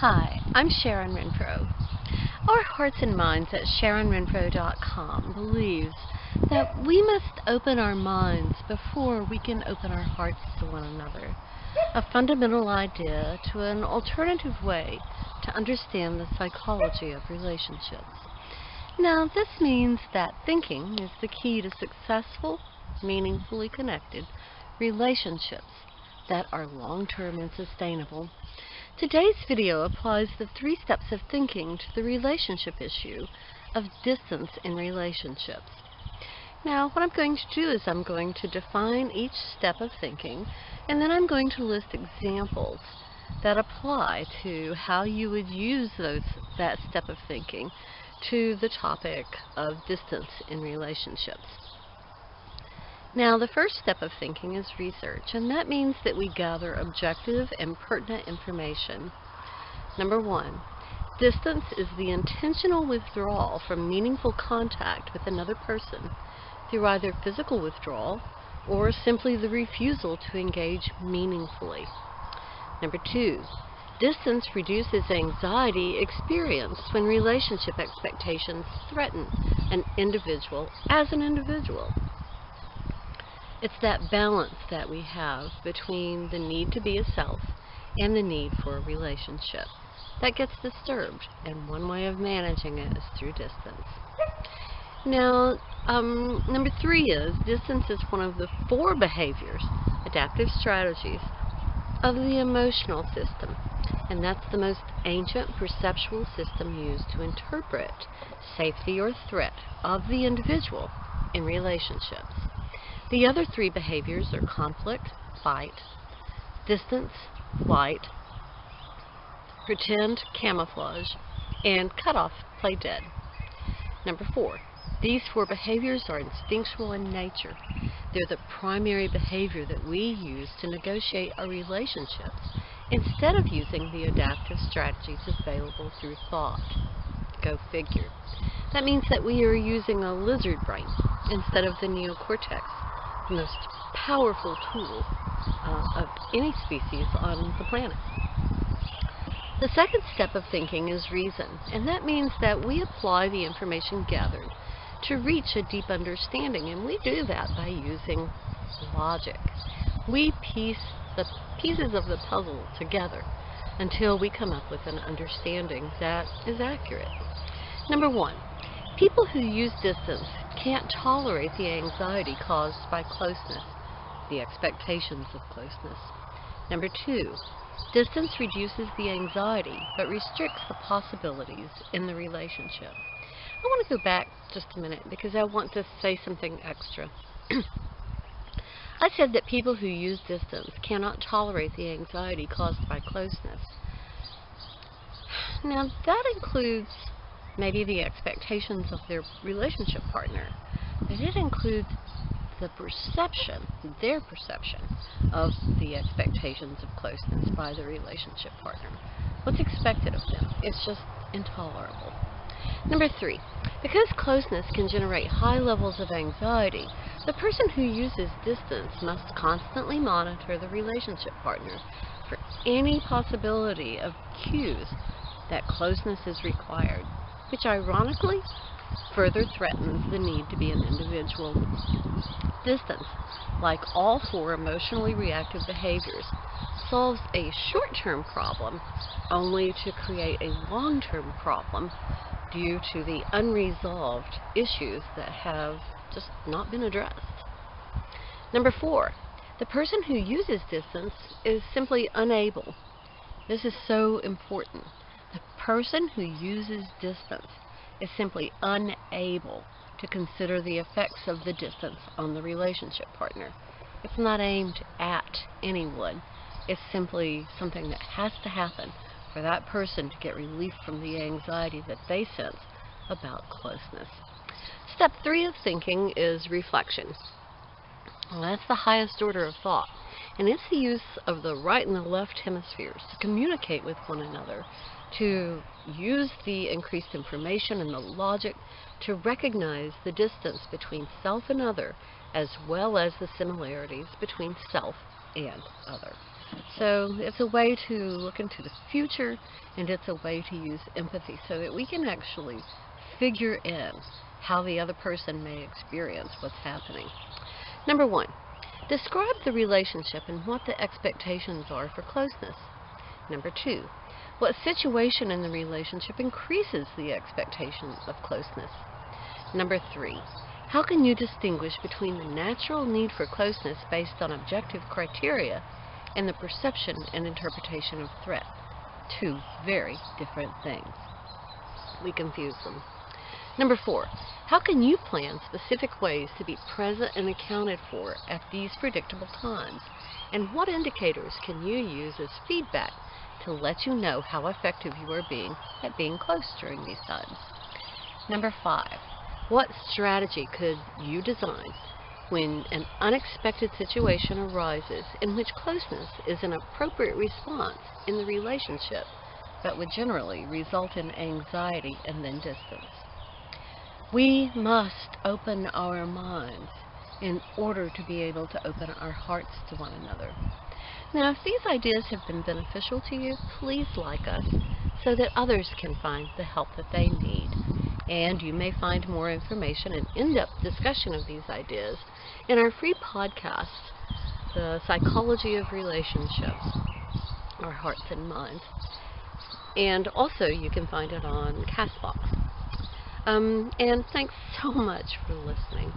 Hi, I'm Sharon Renfro. Our Hearts and Minds at SharonRenfro.com believes that we must open our minds before we can open our hearts to one another. A fundamental idea to an alternative way to understand the psychology of relationships. Now, this means that thinking is the key to successful, meaningfully connected relationships that are long-term and sustainable. Today's video applies the 3 steps of thinking to the relationship issue of distance in relationships. Now, what I'm going to do is I'm going to define each step of thinking, and then I'm going to list examples that apply to how you would use that step of thinking to the topic of distance in relationships. Now, the first step of thinking is research, and that means that we gather objective and pertinent information. Number 1, distance is the intentional withdrawal from meaningful contact with another person through either physical withdrawal or simply the refusal to engage meaningfully. Number 2, distance reduces anxiety experienced when relationship expectations threaten an individual as an individual. It's that balance that we have between the need to be a self and the need for a relationship that gets disturbed, and one way of managing it is through distance. Now, number 3 is distance is one of the 4 behaviors, adaptive strategies, of the emotional system, and that's the most ancient perceptual system used to interpret safety or threat of the individual in relationships. The other 3 behaviors are conflict, fight, distance, flight, pretend, camouflage, and cutoff, play dead. Number 4, these 4 behaviors are instinctual in nature. They're the primary behavior that we use to negotiate our relationships instead of using the adaptive strategies available through thought. Go figure. That means that we are using a lizard brain instead of the neocortex, the most powerful tool of any species on the planet. The second step of thinking is reason, and that means that we apply the information gathered to reach a deep understanding, and we do that by using logic. We piece the pieces of the puzzle together until we come up with an understanding that is accurate. Number 1, people who use distance can't tolerate the anxiety caused by closeness, the expectations of closeness. Number 2, distance reduces the anxiety but restricts the possibilities in the relationship. I want to go back just a minute because I want to say something extra. I said that people who use distance cannot tolerate the anxiety caused by closeness. Now, that includes maybe the expectations of their relationship partner, but it includes the perception, their perception of the expectations of closeness by the relationship partner. What's expected of them? It's just intolerable. Number 3, because closeness can generate high levels of anxiety, the person who uses distance must constantly monitor the relationship partner for any possibility of cues that closeness is required, which ironically further threatens the need to be an individual. Distance, like all 4 emotionally reactive behaviors, solves a short-term problem only to create a long-term problem due to the unresolved issues that have just not been addressed. Number 4, the person who uses distance is simply unable. This is so important. The person who uses distance is simply unable to consider the effects of the distance on the relationship partner. It's not aimed at anyone. It's simply something that has to happen for that person to get relief from the anxiety that they sense about closeness. Step 3 of thinking is reflection. Well, that's the highest order of thought, and it's the use of the right and the left hemispheres to communicate with one another, to use the increased information and the logic to recognize the distance between self and other, as well as the similarities between self and other. So it's a way to look into the future, and it's a way to use empathy so that we can actually figure in how the other person may experience what's happening. Number 1, describe the relationship and what the expectations are for closeness. Number 2, what situation in the relationship increases the expectation of closeness? Number 3, how can you distinguish between the natural need for closeness based on objective criteria and the perception and interpretation of threat? Two very different things. We confuse them. Number 4, how can you plan specific ways to be present and accounted for at these predictable times? And what indicators can you use as feedback to let you know how effective you are being at being close during these times? Number 5, what strategy could you design when an unexpected situation arises in which closeness is an appropriate response in the relationship but would generally result in anxiety and then distance? We must open our minds in order to be able to open our hearts to one another. Now, if these ideas have been beneficial to you, please like us so that others can find the help that they need. And you may find more information and in-depth discussion of these ideas in our free podcast, The Psychology of Relationships, Our Hearts and Minds. And also you can find it on Castbox. And thanks so much for listening.